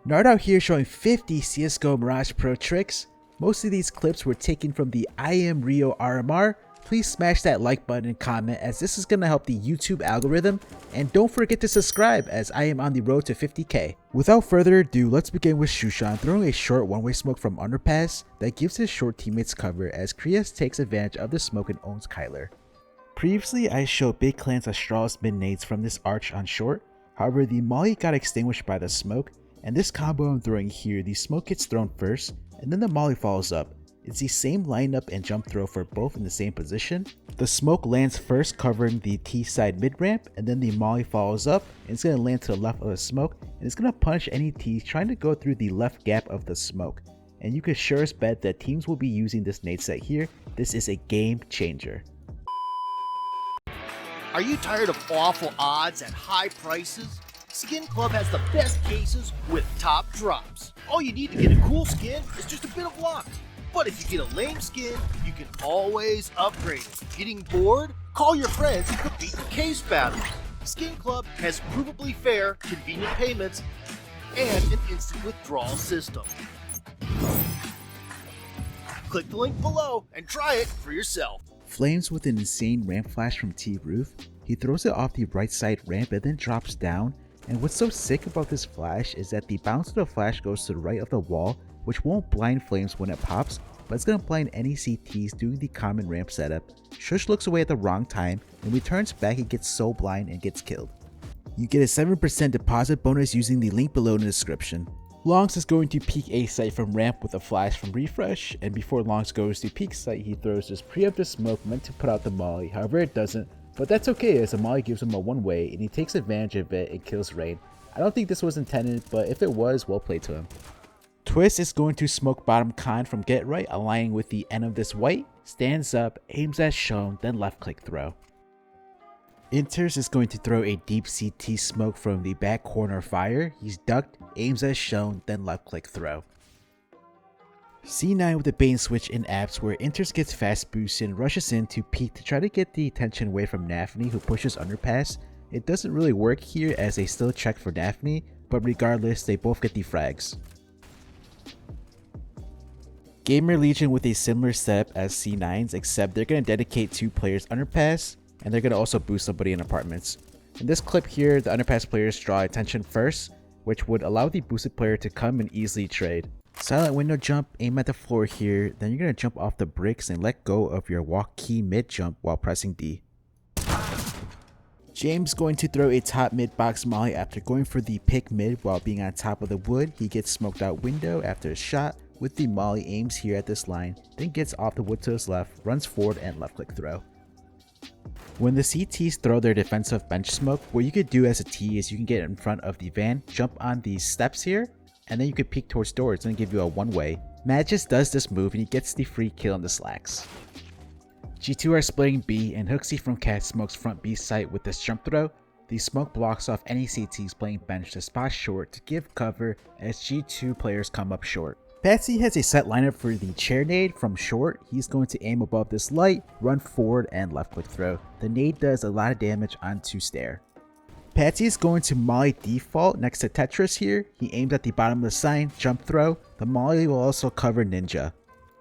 NartOutHere showing 50 CSGO Mirage Pro tricks. Most of these clips were taken from the IEM RIO RMR. Please smash that like button and comment, as this is going to help the YouTube algorithm, and don't forget to subscribe as I am on the road to 50k. Without further ado, let's begin with Shushan throwing a short one-way smoke from underpass that gives his short teammates cover as KSCERATO takes advantage of the smoke and owns Kyler. Previously I showed big clans of straws mid nades from this arch on short, however the molly got extinguished by the smoke, and this combo I'm throwing here, the smoke gets thrown first and then the molly follows up. It's the same lineup and jump throw for both in the same position. The smoke lands first covering the T side mid ramp, and then the molly follows up and it's going to land to the left of the smoke, and it's going to punish any T's trying to go through the left gap of the smoke. And you can sure as bet that teams will be using this nade set here. This is a game changer. Are you tired of awful odds at high prices? Skin Club has the best cases with top drops. All you need to get a cool skin is just a bit of luck. But if you get a lame skin, you can always upgrade it. Getting bored? Call your friends and compete in case battles. Skin Club has provably fair, convenient payments and an instant withdrawal system. Click the link below and try it for yourself. flameZ with an insane ramp flash from T roof. He throws it off the right side ramp and then drops down. And what's so sick about this flash is that the bounce of the flash goes to the right of the wall, which won't blind flameZ when it pops, but it's going to blind any CTs doing the common ramp setup. Shush looks away at the wrong time, and when he turns back he gets so blind and gets killed. You get a 7% deposit bonus using the link below in the description. Longs is going to peek A site from ramp with a flash from refresh, and before Longs goes to peek site he throws this preemptive smoke meant to put out the molly, however it doesn't, but that's okay as the molly gives him a one way and he takes advantage of it and kills Rain. I don't think this was intended, but if it was, well played to him. twistzz is going to smoke bottom con from get right, aligning with the end of this white, stands up, aims as shown, then left click throw. Inters is going to throw a deep CT smoke from the back corner fire. He's ducked, aims as shown, then left click throw. C9 with a bait and switch in apps where Inters gets fast boosted and rushes in to peek to try to get the attention away from Nafny, who pushes underpass. It doesn't really work here as they still check for Nafny, but regardless they both get the frags. Gamer Legion with a similar setup as C9's, except they're going to dedicate 2 players underpass, and they're going to also boost somebody in apartments. In this clip here, the underpass players draw attention first, which would allow the boosted player to come and easily trade. Silent window jump, aim at the floor here, then you're going to jump off the bricks and let go of your walk key mid jump while pressing D. James going to throw a top mid box molly after going for the pick mid while being on top of the wood. He gets smoked out window after a shot with the molly, aims here at this line, then gets off the wood to his left, runs forward and left click throw. When the CTs throw their defensive bench smoke, what you could do as a T is you can get in front of the van, jump on these steps here, and then you could peek towards doors and give you a one way. Matches does this move and he gets the free kill on the slacks. G2 are splitting B and Hooksy from Cat smokes front B site with this jump throw. The smoke blocks off any CTs playing bench to spot short to give cover as G2 players come up short. Patsy has a set lineup for the chair nade from short. He's going to aim above this light, run forward and left click throw. The nade does a lot of damage onto stair. Patsy is going to molly default next to Tetris here. He aims at the bottom of the sign, jump throw. The molly will also cover Ninja.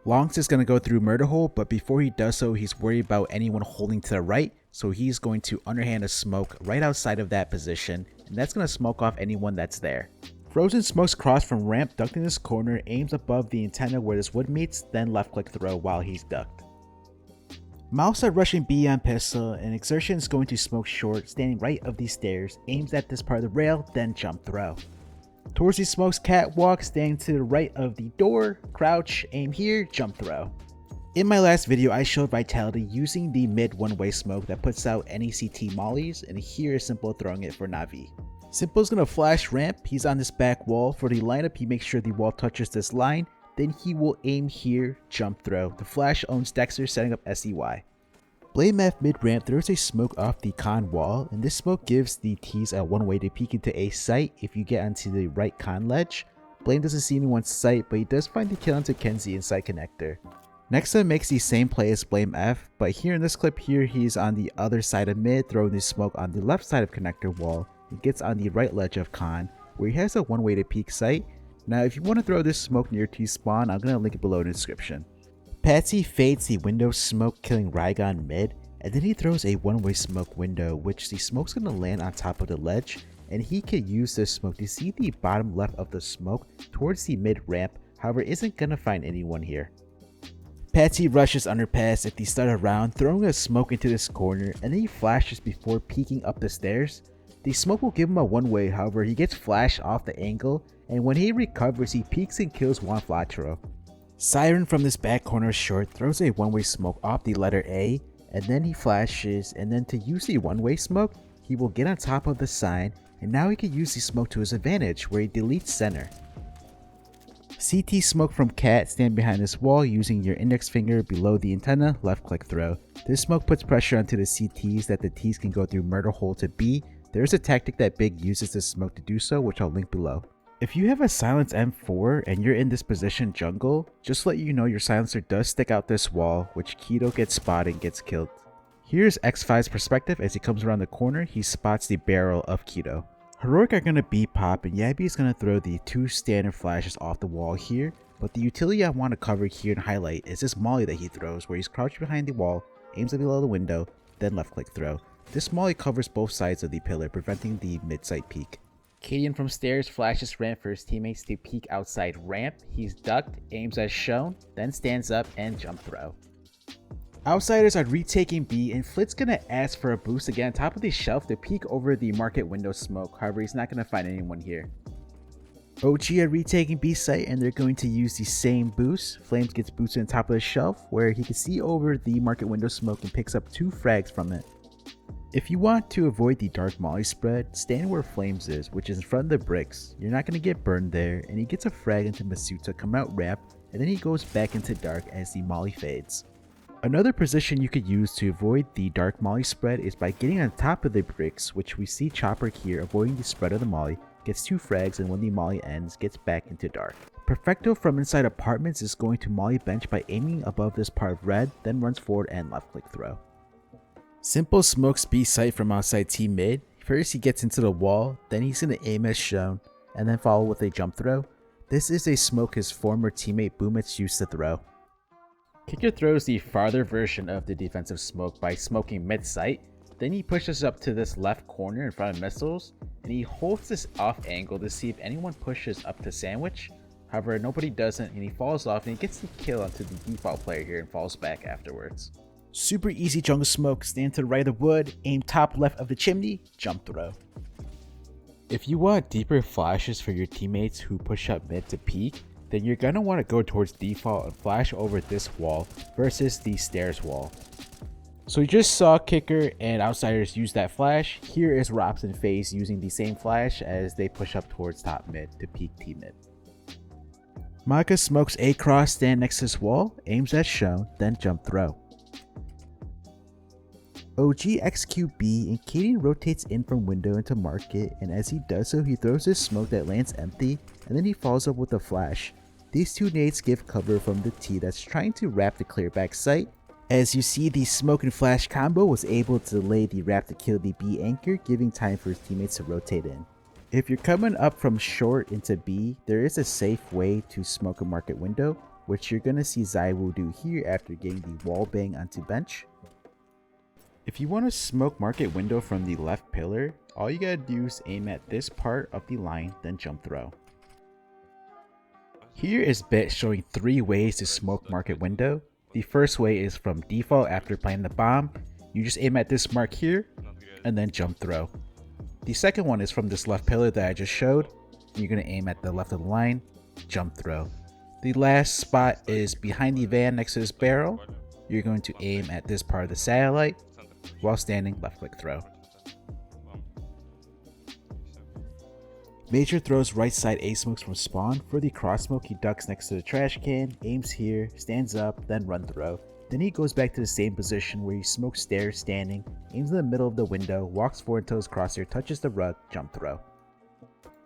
Longs is going to go through murder hole, but before he does so, he's worried about anyone holding to the right, so he's going to underhand a smoke right outside of that position, and that's going to smoke off anyone that's there. Frozen smokes cross from ramp, ducked in this corner, aims above the antenna where this wood meets, then left click throw while he's ducked. Mouse are rushing B on pistol, and Exertion is going to smoke short, standing right of these stairs, aims at this part of the rail, then jump throw. Towards the smokes catwalk, standing to the right of the door, crouch, aim here, jump throw. In my last video I showed Vitality using the mid one-way smoke that puts out any CT mollies, and here is Simple throwing it for Navi. Simple's gonna flash ramp, he's on this back wall. For the lineup he makes sure the wall touches this line, then he will aim here, jump throw. The flash owns Dexter, setting up SEY. BlameF mid ramp throws a smoke off the con wall, and this smoke gives the T's a one way to peek into a site if you get onto the right con ledge. Blame doesn't see anyone's sight, but he does find the kill onto Kenzie inside connector. Nexa makes the same play as BlameF, but here in this clip here he's on the other side of mid, throwing the smoke on the left side of connector wall. He gets on the right ledge of con, where he has a one way to peek site, Now if you want to throw this smoke near T-spawn, I'm going to link it below in the description. Patsy fades the window smoke, killing karrigan mid, and then he throws a one-way smoke window, which the smoke's going to land on top of the ledge, and he can use this smoke to see the bottom left of the smoke towards the mid ramp, however isn't going to find anyone here. Patsy rushes underpass at the start of round, throwing a smoke into this corner, and then he flashes before peeking up the stairs. The smoke will give him a one-way, however he gets flashed off the angle, and when he recovers he peeks and kills one Flatro. Siren from this back corner short throws a one-way smoke off the letter A, and then he flashes, and then to use the one-way smoke, he will get on top of the sign, and now he can use the smoke to his advantage where he deletes center. CT smoke from Cat, stand behind this wall using your index finger below the antenna, left click throw. This smoke puts pressure onto the CTs that the Ts can go through murder hole to B. There is a tactic that Big uses this smoke to do so, which I'll link below. If you have a silence M4 and you're in this position jungle, just let you know your silencer does stick out this wall, which Keto gets spotted and gets killed. Here's X5's perspective. As he comes around the corner, he spots the barrel of Keto. Heroic are going to B pop, and Yabby is going to throw the two standard flashes off the wall here, but the utility I want to cover here and highlight is this molly that he throws, where he's crouched behind the wall, aims it below the window, then left click throw. This molly covers both sides of the pillar, preventing the mid-side peek. Cadian from stairs flashes ramp for his teammates to peek outside ramp. He's ducked, aims as shown, then stands up and jump throw. Outsiders are retaking B, and Flit's gonna ask for a boost to get on top of the shelf to peek over the market window smoke, however he's not gonna find anyone here. OG are retaking B site, and they're going to use the same boost. flameZ gets boosted on top of the shelf where he can see over the market window smoke and picks up 2 frags from it. If you want to avoid the dark molly spread, stand where flameZ is, which is in front of the bricks. You're not going to get burned there, and he gets a frag into Masuta, come out ramp, and then he goes back into dark as the molly fades. Another position you could use to avoid the dark molly spread is by getting on top of the bricks, which we see Chopper here avoiding the spread of the molly, gets 2 frags, and when the molly ends, gets back into dark. Perfecto from inside apartments is going to molly bench by aiming above this part of red, then runs forward and left click throw. Simple smokes B site from outside T mid. First he gets into the wall, then he's going to aim as shown, and then follow with a jump throw. This is a smoke his former teammate Boomits used to throw. Kicker throws the farther version of the defensive smoke by smoking mid site, then he pushes up to this left corner in front of missiles, and he holds this off angle to see if anyone pushes up to sandwich. However, nobody doesn't, and he falls off and he gets the kill onto the default player here and falls back afterwards. Super easy jungle smoke, stand to the right of the wood, aim top left of the chimney, jump throw. If you want deeper flashes for your teammates who push up mid to peek, then you're going to want to go towards default and flash over this wall versus the stairs wall. So you just saw Kicker and Outsiders use that flash. Here is ropz and flameZ using the same flash as they push up towards top mid to peek T mid. Maka smokes A cross, stand next to this wall, aims as shown, then jump throw. OG XQB, and Cadian rotates in from window into market, and as he does so he throws this smoke that lands empty, and then he follows up with a flash. These two nades give cover from the T that's trying to wrap the clear back site. As you see, the smoke and flash combo was able to delay the wrap to kill the B anchor, giving time for his teammates to rotate in. If you're coming up from short into B, there is a safe way to smoke a market window, which you're going to see zywoo do here after getting the wall bang onto bench. If you want to smoke market window from the left pillar, all you gotta do is aim at this part of the line, then jump throw. Here is Bit showing 3 ways to smoke market window. The first way is from default after playing the bomb. You just aim at this mark here, and then jump throw. The second one is from this left pillar that I just showed. You're gonna aim at the left of the line, jump throw. The last spot is behind the van next to this barrel. You're going to aim at this part of the satellite, while standing, left click throw. Major throws right side A smokes from spawn. For the cross smoke, he ducks next to the trash can, aims here, stands up, then run throw. Then he goes back to the same position where he smokes stairs standing, aims in the middle of the window, walks forward until his crosshair touches the rug, jump throw.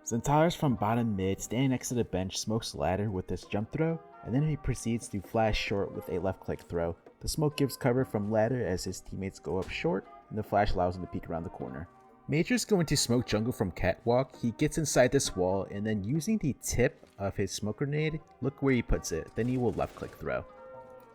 Zentars from bottom mid, standing next to the bench, smokes ladder with this jump throw, and then he proceeds to flash short with a left click throw. The smoke gives cover from ladder as his teammates go up short, and the flash allows him to peek around the corner. Major's going to smoke jungle from catwalk. He gets inside this wall and then using the tip of his smoke grenade, look where he puts it, then he will left click throw.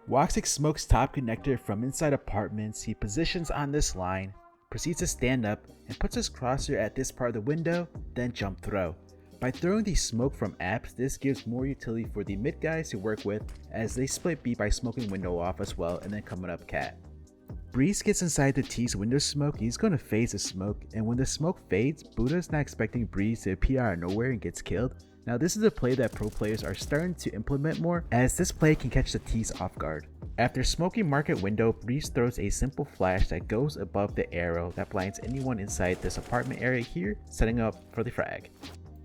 Woxic smokes top connector from inside apartments. He positions on this line, proceeds to stand up and puts his crosshair at this part of the window, then jump throw. By throwing the smoke from apps, this gives more utility for the mid guys to work with as they split B by smoking window off as well and then coming up cat. Breeze gets inside the T's window smoke. He's going to phase the smoke, and when the smoke fades, Buddha's not expecting Breeze to appear out of nowhere and gets killed. Now this is a play that pro players are starting to implement more, as this play can catch the T's off guard. After smoking market window, Breeze throws a simple flash that goes above the arrow that blinds anyone inside this apartment area here, setting up for the frag.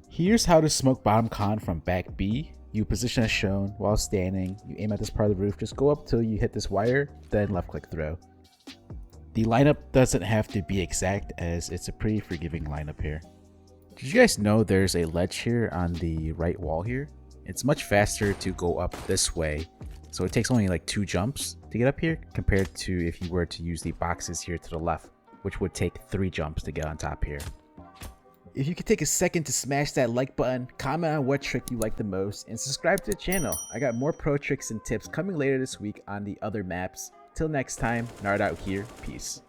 Here's how to smoke bottom con from back B. You position as shown while standing, you aim at this part of the roof, just go up till you hit this wire, then left click throw. The lineup doesn't have to be exact as it's a pretty forgiving lineup here. Did you guys know there's a ledge here on the right wall here? It's much faster to go up this way, so it takes only like 2 jumps to get up here compared to if you were to use the boxes here to the left, which would take 3 jumps to get on top here. If you could take a second to smash that like button, comment on what trick you like the most, and subscribe to the channel. I got more pro tricks and tips coming later this week on the other maps. Till next time, NartOutHere, peace.